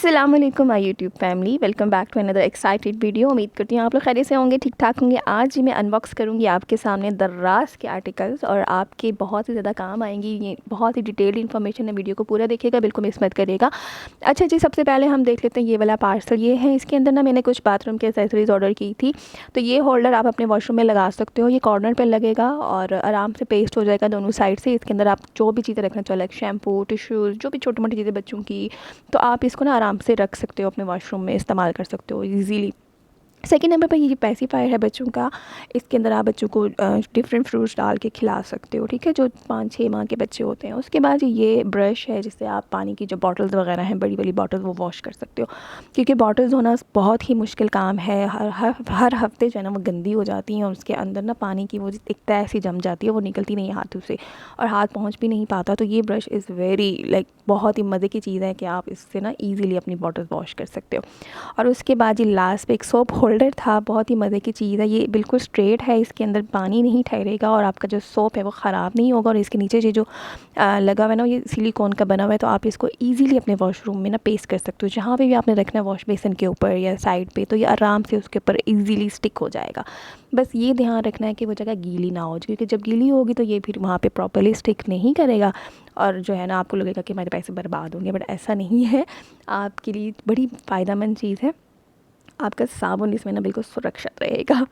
अस्सलाम वालेकुम my YouTube family, welcome back to another excited video. उम्मीद करती हूँ आप लोग खैरियत से होंगे, ठीक ठाक होंगे। आज ही मैं अनबॉक्स करूँगी आपके सामने दर्राज़ के आर्टिकल्स और आपके बहुत ही ज़्यादा काम आएंगी। ये बहुत ही डिटेल्ड इन्फॉर्मेशन है, वीडियो को पूरा देखिएगा, बिल्कुल मिस मत करिएगा। अच्छा जी, सबसे पहले हम देख लेते हैं ये वाला पार्सल। ये है, इसके अंदर ना मैंने कुछ बाथरूम की एक्सेसरीज़ ऑर्डर की थी। तो ये होल्डर आप अपने वॉशरूम में लगा सकते हो। ये कॉर्नर पर लगेगा और आराम से पेस्ट हो जाएगा दोनों साइड से। इसके अंदर आप जो भी चीज़ें रखना चाहो, लाइक शैम्पू, टिश्यूज़, जो भी छोटी मोटी चीज़ें बच्चों की, तो आप इसको ना आराम से रख सकते हो, अपने वॉशरूम में इस्तेमाल कर सकते हो ईज़िली। सेकेंड नंबर पर ये पैसिफायर है बच्चों का। इसके अंदर आप बच्चों को डिफरेंट फ्रूट्स डाल के खिला सकते हो, ठीक है, जो 5-6 माह के बच्चे होते हैं। उसके बाद ये ब्रश है जिससे आप पानी की जो बॉटल्स वगैरह हैं, बड़ी बड़ी बॉटल्स, वो वॉश कर सकते हो। क्योंकि बॉटल्स धोना बहुत ही मुश्किल काम है। हर हफ्ते जो है ना वो गंदी हो जाती हैं और उसके अंदर ना पानी की वो एक तह सी जम जाती है, वो निकलती नहीं है हाथों से और हाथ पहुँच भी नहीं पाता। तो ये ब्रश इज़ वेरी बहुत ही मज़े की चीज़ है कि आप इससे ना ईज़िली अपनी बॉटल्स वॉश कर सकते हो। और उसके बाद ये लास्ट पे एक सोप होल्डर था, बहुत ही मज़े की चीज़ है। ये बिल्कुल स्ट्रेट है, इसके अंदर पानी नहीं ठहरेगा और आपका जो सोप है वो ख़राब नहीं होगा। और इसके नीचे ये जो लगा हुआ है ना, ये सिलिकॉन का बना हुआ है, तो आप इसको ईज़िली अपने वॉशरूम में ना पेस्ट कर सकते हो। जहाँ पे भी आपने रखना है, वॉश बेसिन के ऊपर या साइड पे, तो ये आराम से उसके ऊपर ईज़िली स्टिक हो जाएगा। बस ये ध्यान रखना है कि वो जगह गीली ना हो, क्योंकि जब गीली होगी तो ये फिर वहाँ पे प्रॉपर्ली स्टिक नहीं करेगा और जो है ना आपको लगेगा कि हमारे पैसे बर्बाद होंगे, बट ऐसा नहीं है। आपके लिए बड़ी फ़ायदेमंद चीज़ है। आपका साबुन इसमें ना बिल्कुल सुरक्षित रहेगा।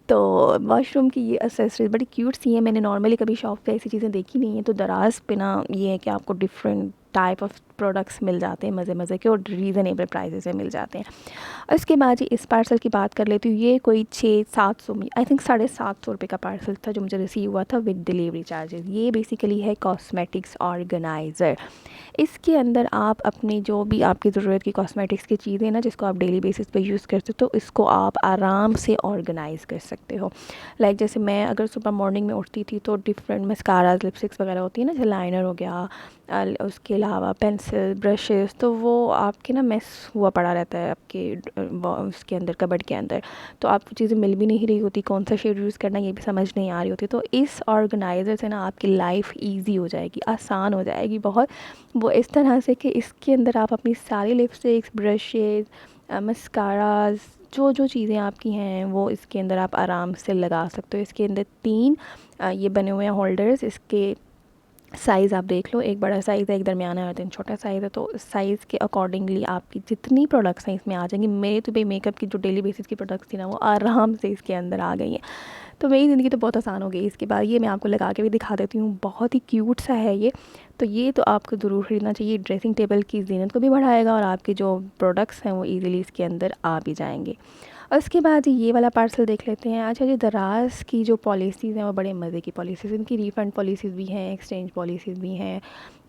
तो वॉशरूम की ये एक्सेसरीज़ बड़ी क्यूट सी है। मैंने नॉर्मली कभी शॉप पे ऐसी चीज़ें देखी नहीं है। तो दराज़ पे ना ये है कि आपको डिफरेंट टाइप ऑफ प्रोडक्ट्स मिल जाते हैं, मज़े मज़े के, और रीज़नेबल प्राइसेस में मिल जाते हैं। उसके बाद जी इस पार्सल की बात कर लेती हूँ। ये कोई 600-700 में, आई थिंक 750 का पार्सल था जो मुझे रिसीव हुआ था विद डिलीवरी चार्जेस। ये बेसिकली है कॉस्मेटिक्स ऑर्गेनाइज़र। इसके अंदर आप अपनी जो भी आपकी ज़रूरत की कॉस्मेटिक्स की चीज़ें ना, जिसको आप डेली बेसिस पे यूज़ करते हो, तो इसको आप आराम से ऑर्गेनाइज़ कर सकते हो। लाइक जैसे मैं अगर सुबह मॉर्निंग में उठती थी तो डिफरेंट मस्काराज, लिपस्टिक्स वगैरह होती है ना, जैसे लाइनर हो गया, उसके अलावा पेंसिल, ब्रशेस, तो वो आपके ना मेस हुआ पड़ा रहता है आपके उसके अंदर, कबर्ड के अंदर। तो आपको चीज़ें मिल भी नहीं रही होती, कौन सा शेड यूज़ करना ये भी समझ नहीं आ रही होती। तो इस ऑर्गेनाइज़र से ना आपकी लाइफ ईजी हो जाएगी, आसान हो जाएगी बहुत। वो इस तरह से कि इसके अंदर आप अपनी सारी लिपस्टिक्स, ब्रशेज़, मस्काराज, जो जो चीज़ें आपकी हैं वो इसके अंदर आप आराम से लगा सकते हो। इसके अंदर 3 ये बने हुए हैं होल्डर्स। इसके साइज़ आप देख लो, एक बड़ा साइज़ है, एक दरमियाना है और 3 छोटा साइज़ है। तो साइज़ के अकॉर्डिंगली आपकी जितनी प्रोडक्ट्स हैं इसमें आ जाएंगी। मेरे तो भाई मेकअप की जो डेली बेसिस की प्रोडक्ट्स थी ना, वो आराम से इसके अंदर आ गई हैं। तो मेरी ज़िंदगी तो बहुत आसान हो गई इसके बाद। ये मैं आपको लगा के भी दिखा देती हूँ, बहुत ही क्यूट सा है ये। तो ये तो आपको ज़रूर ख़रीदना चाहिए। ड्रेसिंग टेबल की ज़ीनत को भी बढ़ाएगा और आपके जो प्रोडक्ट्स हैं वो ईज़िली इसके अंदर आ भी जाएंगे। और उसके बाद ये वाला पार्सल देख लेते हैं। अच्छा जी, दराज़ की जो पॉलिसीज़ हैं वो बड़े मज़े की पॉलिसीज़, इनकी रिफ़ंड पॉलिसीज़ भी हैं, एक्सचेंज पॉलिसीज़ भी हैं।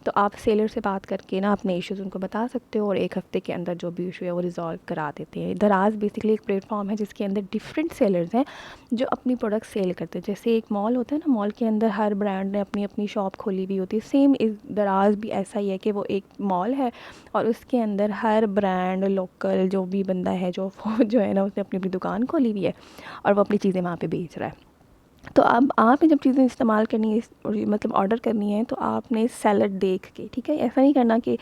तो आप सेलर से बात करके ना अपने इश्यूज़ उनको बता सकते हो और 1 हफ़्ते के अंदर जो भी इशू है वो रिज़ॉल्व करा देते हैं। दराज़ बेसिकली एक प्लेटफॉर्म है जिसके अंदर डिफरेंट सेलर्स हैं जो अपनी प्रोडक्ट सेल करते हैं। जैसे एक मॉल होता है ना, मॉल के अंदर हर ब्रांड ने अपनी अपनी शॉप खोली हुई होती है। सेम इस दराज़ भी ऐसा ही है कि वो एक मॉल है और उसके अंदर हर ब्रांड, लोकल जो भी बंदा है जो है ना, उसने अपनी अपनी दुकान खोली हुई है और वो अपनी चीज़ें वहाँ पे बेच रहा है। तो अब आपने जब चीज़ें इस्तेमाल करनी है, मतलब ऑर्डर करनी है, तो आपने सेलर देख के, ठीक है, ऐसा नहीं करना कि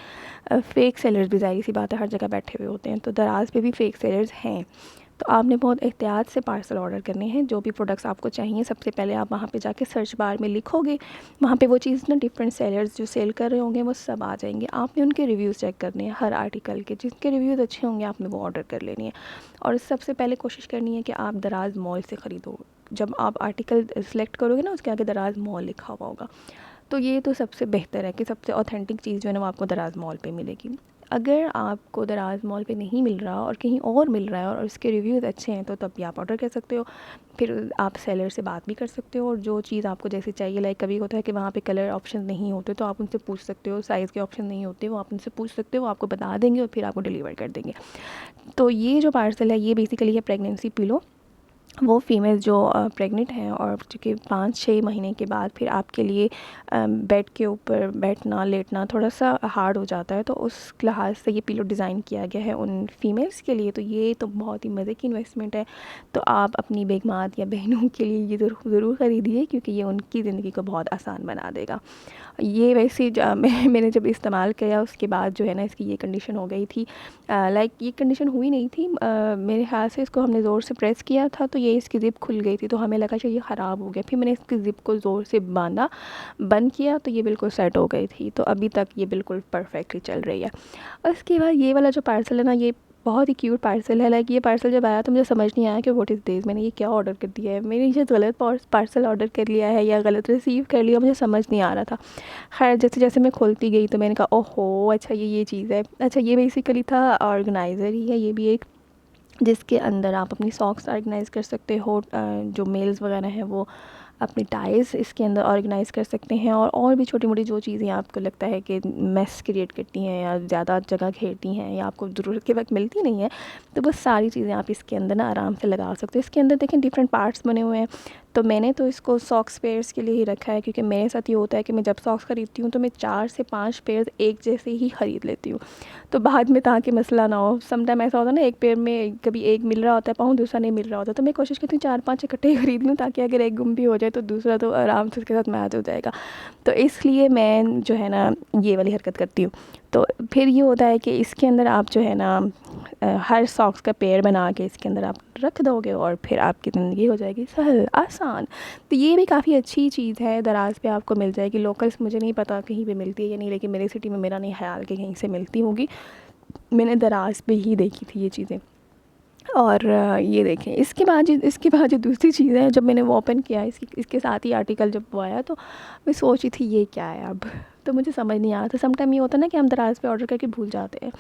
फ़ेक सेलर्स भी, ज़ाहिर सी बात है, हर जगह बैठे हुए होते हैं। तो दराज़ पे भी फ़ेक सेलर्स हैं। तो आपने बहुत एहतियात से पार्सल ऑर्डर करने हैं। जो भी प्रोडक्ट्स आपको चाहिए, सबसे पहले आप वहाँ पे जाके सर्च बार में लिखोगे, वहाँ पे वो चीज़ ना, डिफरेंट सेलर्स जो सेल कर रहे होंगे वो सब आ जाएंगे। आपने उनके रिव्यूज़ चेक करने हैं हर आर्टिकल के, जिनके रिव्यूज़ अच्छे होंगे आपने वो ऑर्डर कर लेनी है। और सबसे पहले कोशिश करनी है कि आप दराज़ मॉल से ख़रीदो। जब आप आर्टिकल सेलेक्ट करोगे ना, उसके आगे दराज़ मॉल लिखा हुआ होगा। तो ये तो सबसे बेहतर है कि सबसे ऑथेंटिक चीज़ जो है ना वो आपको दराज़ मॉल पे मिलेगी। अगर आपको दराज़ मॉल पे नहीं मिल रहा और कहीं और मिल रहा है और उसके रिव्यूज़ अच्छे हैं, तो तब भी आप ऑर्डर कर सकते हो। फिर आप सेलर से बात भी कर सकते हो और जो चीज़ आपको जैसे चाहिए, लाइक कभी होता है कि वहाँ पे कलर ऑप्शन नहीं होते, तो आप उनसे पूछ सकते हो। साइज़ के ऑप्शन नहीं होते, वो आप उनसे पूछ सकते हो, वो आपको बता देंगे और फिर आपको डिलीवर कर देंगे। तो ये जो पार्सल है ये बेसिकली है प्रेगनेंसी पिलो। वो फीमेल जो प्रेग्नेंट हैं और चूँकि 5-6 महीने के बाद फिर आपके लिए बेड के ऊपर बैठना, लेटना थोड़ा सा हार्ड हो जाता है, तो उस लिहाज से ये पिलो डिज़ाइन किया गया है उन फीमेल्स के लिए। तो ये तो बहुत ही मज़े की इन्वेस्टमेंट है। तो आप अपनी बेगमात या बहनों के लिए ये ज़रूर ख़रीदिए, क्योंकि ये उनकी ज़िंदगी को बहुत आसान बना देगा। ये वैसे मैंने जब इस्तेमाल किया उसके बाद जो है ना इसकी ये कंडीशन हो गई थी। लाइक ये कंडीशन हुई नहीं थी, मेरे ख्याल से इसको हमने ज़ोर से प्रेस किया था तो ये इसकी ज़िप खुल गई थी, तो हमें लगा कि ये ख़राब हो गया। फिर मैंने इसकी ज़िप को ज़ोर से बंद किया तो ये बिल्कुल सेट हो गई थी। तो अभी तक ये बिल्कुल परफेक्टली चल रही है। और इसके बाद ये वाला जो पार्सल है ना, ये बहुत ही क्यूट पार्सल है। लाइक ये पार्सल जब आया तो मुझे समझ नहीं आया कि व्हाट इज़ दिस, मैंने ये क्या ऑर्डर कर दिया है, मैंने ये गलत पार्सल ऑर्डर कर लिया है या गलत रिसीव कर लिया, मुझे समझ नहीं आ रहा था। खैर जैसे जैसे मैं खोलती गई तो मैंने कहा ओहो अच्छा ये चीज़ है। अच्छा ये बेसिकली था ऑर्गेनाइज़र ही है ये भी एक, जिसके अंदर आप अपनी सॉक्स ऑर्गेनाइज़ कर सकते हो, जो मेल्स वगैरह हैं वो अपनी टाइज़ इसके अंदर ऑर्गेनाइज़ कर सकते हैं, और भी छोटी मोटी जो चीज़ें आपको लगता है कि मेस क्रिएट करती हैं या ज़्यादा जगह घेरती हैं या आपको ज़रूरत के वक्त मिलती नहीं है, तो वो सारी चीज़ें आप इसके अंदर ना आराम से लगा सकते हो। इसके अंदर देखें डिफरेंट पार्ट्स बने हुए हैं। तो मैंने तो इसको सॉक्स पेयर्स के लिए ही रखा है, क्योंकि मेरे साथ ये होता है कि मैं जब सॉक्स ख़रीदती हूँ तो मैं 4 से 5 पेयर एक जैसे ही ख़रीद लेती हूँ, तो बाद में ताकि मसला ना हो। सम टाइम ऐसा होता है ना, एक पेयर में कभी एक मिल रहा होता है पाँव, दूसरा नहीं मिल रहा होता, तो मैं कोशिश करती हूँ 4-5 इकट्ठे ही ख़रीद लूँ, ताकि अगर एक गुम भी हो जाए तो दूसरा तो आराम से उसके साथ मैच हो जाएगा। तो इसलिए मैं जो है ना ये वाली हरकत करती हूँ। तो फिर ये होता है कि इसके अंदर आप जो है ना हर सॉक्स का पेयर बना के इसके अंदर आप रख दोगे और फिर आपकी ज़िंदगी हो जाएगी सहल आसान। तो ये भी काफ़ी अच्छी चीज़ है, दराज पे आपको मिल जाएगी। लोकल्स मुझे नहीं पता कहीं पे मिलती है या नहीं, लेकिन मेरी सिटी में मेरा नहीं ख्याल कि कहीं से मिलती होगी। मैंने दराज पे ही देखी थी ये चीज़ें। और ये देखें इसके बाद जो दूसरी चीज़ है, जब मैंने वो ओपन किया इसके साथ ही आर्टिकल जब वो आया तो मैं सोच रही थी ये क्या है अब, तो मुझे समझ नहीं आ रहा था। सम टाइम ये होता है ना कि हम दराज पे ऑर्डर करके भूल जाते हैं।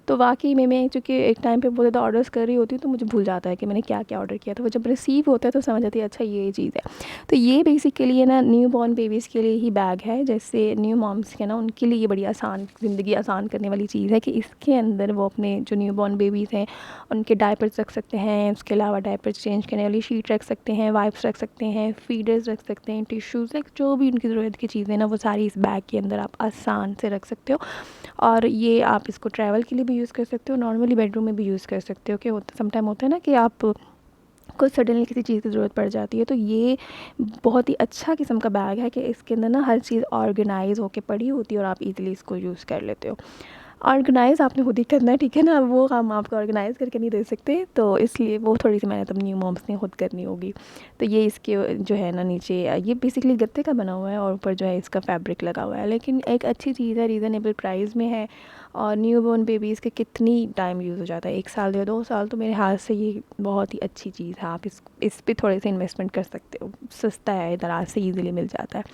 तो वाकई में मैं चूँकि एक टाइम पे बहुत ज़्यादा ऑर्डर्स कर रही होती हूँ तो मुझे भूल जाता है कि मैंने क्या क्या ऑर्डर किया था। वो जब रिसीव होता है तो समझ आती है अच्छा ये चीज़ है। तो ये बेसिकली है ना न्यू बॉर्न बेबीज़ के लिए ही बैग है, जैसे न्यू मॉम्स के ना उनके लिए ये बड़ी आसान, ज़िंदगी आसान करने वाली चीज़ है कि इसके अंदर वो अपने जो न्यू बॉर्न बेबीज़ हैं उनके डायपर्स रख सकते हैं। उसके अलावा डायपर्स चेंज करने वाली शीट रख सकते हैं, वाइप्स रख सकते हैं, फीडर्स रख सकते हैं, टिश्यूज़, लाइक जो भी उनकी ज़रूरत की चीज़ें ना वो सारी इस बैग के अंदर आप आसान से रख सकते हो। और ये आप इसको ट्रैवल के लिए भी यूज़ कर सकते हो, नॉर्मली बेडरूम में भी यूज़ कर सकते हो। कि होता सम टाइम होता है ना कि आप को सडनली किसी चीज़ की ज़रूरत पड़ जाती है, तो ये बहुत ही अच्छा किस्म का बैग है कि इसके अंदर ना हर चीज़ ऑर्गेनाइज़ होके पड़ी होती है और आप इजीली इसको यूज़ कर लेते हो। ऑर्गेनाइज़ आपने खुद ही करना है, ठीक है ना, वो हम आपको ऑर्गेनाइज़ करके नहीं दे सकते, तो इसलिए वो थोड़ी सी मेहनत अपनी मॉम्स ने खुद करनी होगी। तो ये इसके जो है ना नीचे ये बेसिकली गत्ते का बना हुआ है और ऊपर जो है इसका फैब्रिक लगा हुआ है, लेकिन एक अच्छी चीज़ है, रीज़नेबल प्राइस में है। और न्यू बॉर्न बेबीज़ के कितनी टाइम यूज़ हो जाता है, 1 साल या 2 साल, तो मेरे हाथ से ये बहुत ही अच्छी चीज़ है। आप इस पे थोड़े से इन्वेस्टमेंट कर सकते हो, सस्ता है, दराज से ईज़िली मिल जाता है।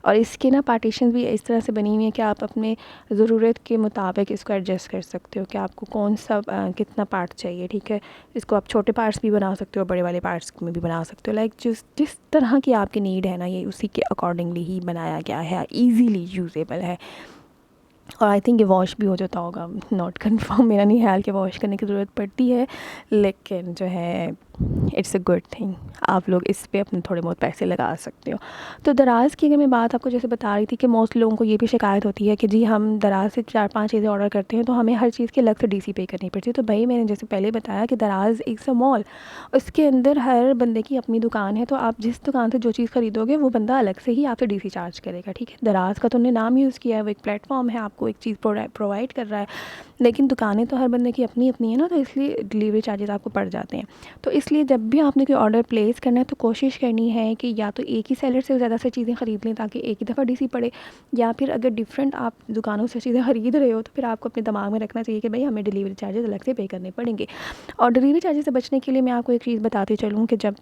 और इसके ना पार्टीशन भी इस तरह से बनी हुई है कि आप अपने ज़रूरत के मुताबिक इसको एडजस्ट कर सकते हो कि आपको कौन सा कितना पार्ट चाहिए, ठीक है। इसको आप छोटे पार्ट्स भी बना सकते हो, बड़े वाले पार्ट्स में भी बना सकते हो, लाइक जिस तरह की आपकी नीड है ना, ये उसी के अकॉर्डिंगली ही बनाया गया है, ईज़िली यूज़ेबल है। और आई थिंक ये वॉश भी हो जाता होगा, नॉट कन्फर्म, मेरा नहीं ख्याल कि वॉश करने की ज़रूरत पड़ती है, लेकिन जो है इट्स अ गुड थिंग। आप लोग इस पे अपने थोड़े बहुत पैसे लगा सकते हो। तो दराज़ की अगर मैं बात आपको जैसे बता रही थी कि मोस्ट लोगों को ये भी शिकायत होती है कि जी हम दराज़ से 4-5 चीज़ें ऑर्डर करते हैं तो हमें हर चीज़ की अलग से डीसी पे करनी पड़ती है। तो भाई मैंने जैसे पहले बताया कि दराज़ इट्स अ मॉल, उसके अंदर हर बंदे की अपनी दुकान है, तो आप जिस दुकान से जो चीज़ ख़रीदोगे वो बंदा अलग से ही आपसे डीसी चार्ज करेगा, ठीक है। दराज़ का तो उन्होंने नाम यूज़ किया है, वो एक प्लेटफॉर्म है, आपको एक चीज़ प्रोवाइड कर रहा है, लेकिन दुकानें तो हर बंदे की अपनी अपनी है ना, तो इसलिए डिलीवरी चार्जेस आपको पड़ जाते हैं। तो इसलिए जब भी आपने कोई ऑर्डर प्लेस करना है तो कोशिश करनी है कि या तो एक ही सेलर से ज़्यादा से चीज़ें ख़रीद लें ताकि एक ही दफ़ा डीसी पड़े, या फिर अगर डिफरेंट आप दुकानों से चीज़ें ख़रीद रहे हो तो फिर आपको अपने दिमाग में रखना चाहिए कि भाई हमें डिलीवरी चार्जेस अलग से पे करने पड़ेंगे। और डिलीवरी चार्जेस से बचने के लिए मैं आपको एक चीज़ बताती चलूँ कि जब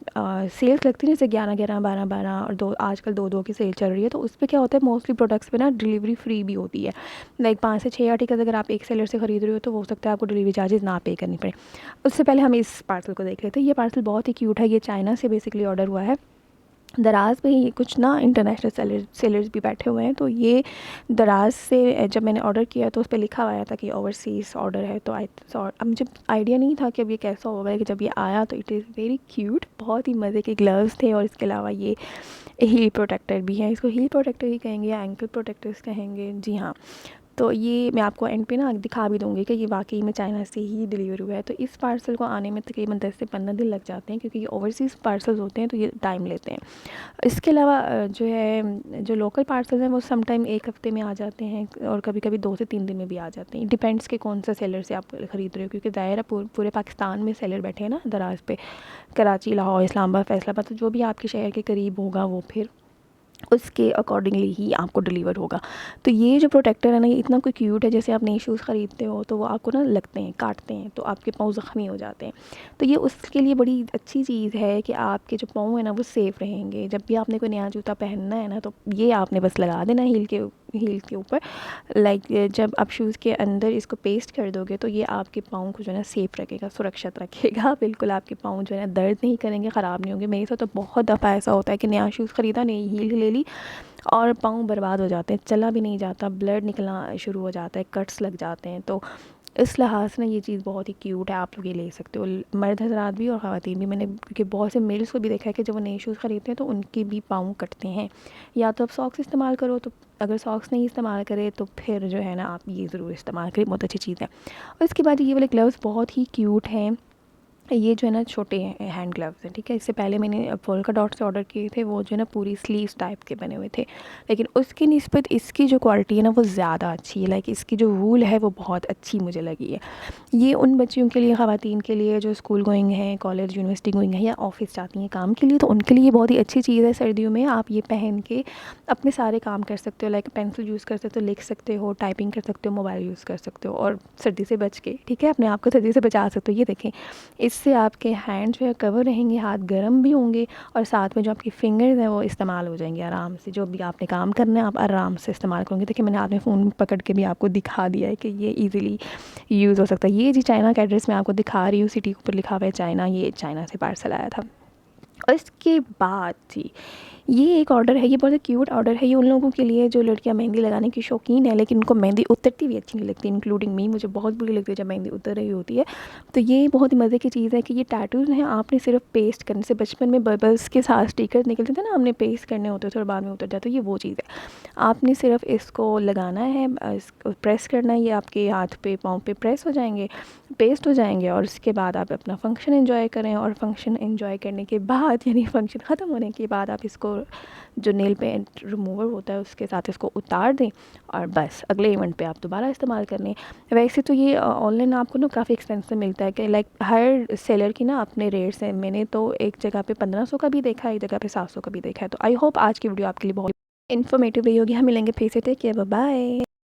सेल्स लगती है जैसे 11-11, 12-12 और 2 आजकल 2-2 की सेल चल रही है, तो उस पर क्या होता है मोस्टली प्रोडक्ट्स पे ना डिलीवरी फ्री भी होती है। लाइक 5 से 6 आर्टिकल अगर आप एक सेलर से ख़रीद रहे हो तो हो सकता है आपको डिलीवरी चार्जेस ना पे करनी पड़े। उससे पहले हम इस पार्सल को देख लेते हैं। ये पार्सल बहुत ही क्यूट है, ये चाइना से बेसिकली ऑर्डर हुआ है। दराज़ पे ही कुछ ना इंटरनेशनल सेलर्स भी बैठे हुए हैं, तो ये दराज़ से जब मैंने ऑर्डर किया तो उस पर लिखा हुआ था कि ओवरसीज़ ऑर्डर है, तो अब मुझे आइडिया नहीं था कि अब ये कैसा होगा, कि जब ये आया तो इट इज़ वेरी क्यूट, बहुत ही मज़े के ग्लव्स थे और इसके अलावा ये हील प्रोटेक्टर भी है, इसको हील प्रोटेक्टर ही कहेंगे या एंकल प्रोटेक्टर्स कहेंगे, जी हाँ। तो ये मैं आपको एंड पे ना दिखा भी दूँगी कि ये वाकई में चाइना से ही डिलीवर हुआ है। तो इस पार्सल को आने में तकरीबन 10 से 15 दिन लग जाते हैं, क्योंकि ये ओवरसीज़ पार्सल्स होते हैं तो ये टाइम लेते हैं। इसके अलावा जो है, जो लोकल पार्सल्स हैं वो सम टाइम 1 हफ़्ते में आ जाते हैं और कभी-कभी 2 से 3 दिन में भी आ जाते हैं। डिपेंड्स कि कौन सा सेलर से आप ख़रीद रहे हो, क्योंकि ज़ाहिर है पूरे पाकिस्तान में सेलर बैठे हैं ना दराज़ पे। कराची, लाहौर, इस्लामाबाद, फैसलाबाद, तो जो भी आपके शहर के करीब होगा वो फिर उसके अकॉर्डिंगली ही आपको डिलीवर होगा। तो ये जो प्रोटेक्टर है ना, ये इतना कोई क्यूट है। जैसे आप नए शूज़ ख़रीदते हो तो वो आपको ना लगते हैं, काटते हैं तो आपके पाँव ज़ख्मी हो जाते हैं। तो ये उसके लिए बड़ी अच्छी चीज़ है कि आपके जो पाँव है ना वो सेफ़ रहेंगे। जब भी आपने कोई नया जूता पहनना है ना, तो ये आपने बस लगा देना हील के ऊपर। लाइक जब आप शूज़ के अंदर इसको पेस्ट कर दोगे तो ये आपके पाँव को जो है ना सेफ़ रखेगा, सुरक्षित रखेगा। बिल्कुल आपके पाँव जो है ना दर्द नहीं करेंगे, ख़राब नहीं होंगे। मेरे साथ तो बहुत दफ़ा ऐसा होता है कि नया शूज़ ख़रीदा, नई हील ले ली और पाँव बर्बाद हो जाते हैं, चला भी नहीं जाता, ब्लड निकलना शुरू हो जाता है, कट्स लग जाते हैं। तो इस लिहाज से ना ये चीज़ बहुत ही क्यूट है, आप लोग ये ले सकते हो, मर्द हज़रात भी और ख़वातीन भी। मैंने क्योंकि बहुत से मेल्स को भी देखा है कि जब वो नए शूज़ ख़रीदते हैं तो उनके भी पाँव कटते हैं। या तो आप सॉक्स इस्तेमाल करो, तो अगर सॉक्स नहीं इस्तेमाल करें तो फिर जो है ना आप ये ज़रूर इस्तेमाल करें, बहुत अच्छी चीज़ है। और इसके बाद ये वाले ग्लव्स बहुत ही क्यूट हैं। ये जो है ना छोटे हैंड ग्लव्स हैं, ठीक है। इससे पहले मैंने पोल्का डॉट से ऑर्डर किए थे, वो जो है ना पूरी स्लीव्स टाइप के बने हुए थे, लेकिन उसकी निस्बत इसकी जो क्वालिटी है ना वो ज़्यादा अच्छी है। लाइक इसकी जो वूल है वो बहुत अच्छी मुझे लगी है। ये उन बच्चियों के लिए, ख़वातीन के लिए जो स्कूल गोइंग हैं, कॉलेज यूनिवर्सिटी गोइंग है या ऑफ़िस जाती हैं काम के लिए, तो उनके लिए बहुत ही अच्छी चीज़ है। सर्दियों में आप ये पहन के अपने सारे काम कर सकते हो। लाइक पेंसिल यूज़ कर सकते हो, लिख सकते हो, टाइपिंग कर सकते हो, मोबाइल यूज़ कर सकते हो, और सर्दी से बच के, ठीक है, अपने आप को सर्दी से बचा सकते हो। ये देखें, इससे आपके हैंड जो है कवर रहेंगे, हाथ गर्म भी होंगे, और साथ में जो आपकी फिंगर्स हैं वो इस्तेमाल हो जाएंगे आराम से। जो भी आपने काम करना है आप आराम से इस्तेमाल करोगे। देखिए मैंने हाथ में फ़ोन पकड़ के भी आपको दिखा दिया है कि ये ईज़िली यूज़ हो सकता है। ये जी चाइना का एड्रेस मैं आपको दिखा रही हूँ, सिटी के ऊपर लिखा हुआ है चाइना। ये चाइना से पार्सल आया था। और इसके बाद जी, ये एक ऑर्डर है, ये बहुत क्यूट ऑर्डर है। ये उन लोगों के लिए जो लड़कियां मेहंदी लगाने की शौकीन है, लेकिन उनको मेहंदी उतरती हुई अच्छी नहीं लगती, इंक्लूडिंग मी। मुझे बहुत बुरी लगती है जब मेहंदी उतर रही होती है। तो ये बहुत ही मज़े की चीज़ है कि ये टैटूज़ हैं, आपने सिर्फ पेस्ट करने से, बचपन में बबल्स के साथ स्टिकर निकलते थे ना, हमने पेस्ट करने होते थे और बाद में उतर जाते, ये वो चीज़ है। आपने सिर्फ इसको लगाना है, इसको प्रेस करना है, ये आपके हाथ पे, पाँव पे प्रेस हो जाएंगे, पेस्ट हो जाएंगे, और उसके बाद आप अपना फंक्शन एंजॉय करें। और फंक्शन एंजॉय करने के बाद, यानी फंक्शन ख़त्म होने के बाद, आप इसको जो नेल पेंट रिमूवर होता है उसके साथ इसको उतार दें, और बस अगले इवेंट पे आप दोबारा इस्तेमाल कर लें। वैसे तो ये ऑनलाइन आपको ना काफ़ी एक्सपेंसिव मिलता है, कि लाइक हर सेलर की ना अपने रेट्स हैं। मैंने तो एक जगह पे 1500 का भी देखा है, एक जगह पे 700 का भी देखा है। तो आई होप आज की वीडियो आपके लिए बहुत इन्फॉर्मेटिव रही होगी। हम मिलेंगे फिर से, टेक केयर, बाय बाय।